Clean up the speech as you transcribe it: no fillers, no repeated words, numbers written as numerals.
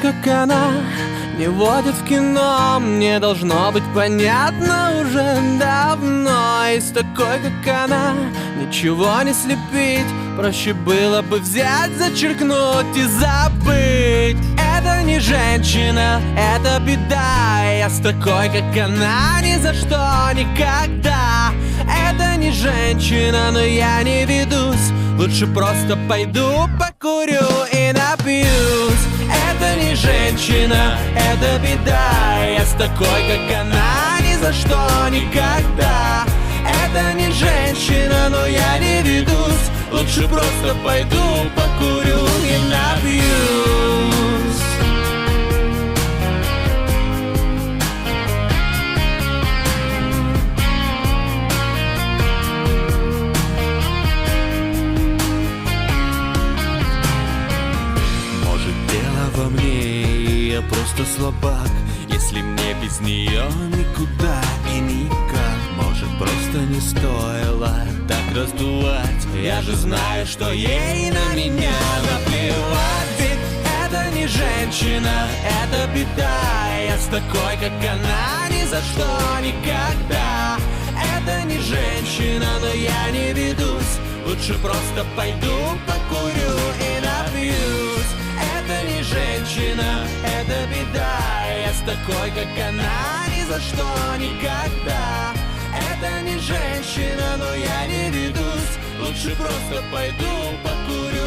как она не водит в кино. Мне должно быть понятно уже давно. И с такой, как она, ничего не слепить. Проще было бы взять, зачеркнуть и забыть. Это не женщина, это беда. Я с такой, как она, ни за что, никогда. Это не женщина, но я не ведусь. Лучше просто пойду, покурю и напьюсь. Это не женщина, это беда. Я с такой, как она, ни за что, никогда. Это не женщина, но я не ведусь. Лучше просто пойду, покурю и напьюсь. Может, дело во мне, я просто слабак. Если мне без нее никуда и никак. Может, просто не стоило так раздувать. Я же знаю, что ей на меня наплевать. Ведь это не женщина, это беда. Я с такой, как она, ни за что, никогда. Это не женщина, но я не ведусь. Лучше просто пойду, покурю и напьюсь. Это не женщина, это беда. Я с такой, как она, ни за что, никогда. Это не женщина, но я не ведусь. Лучше просто пойду, покурю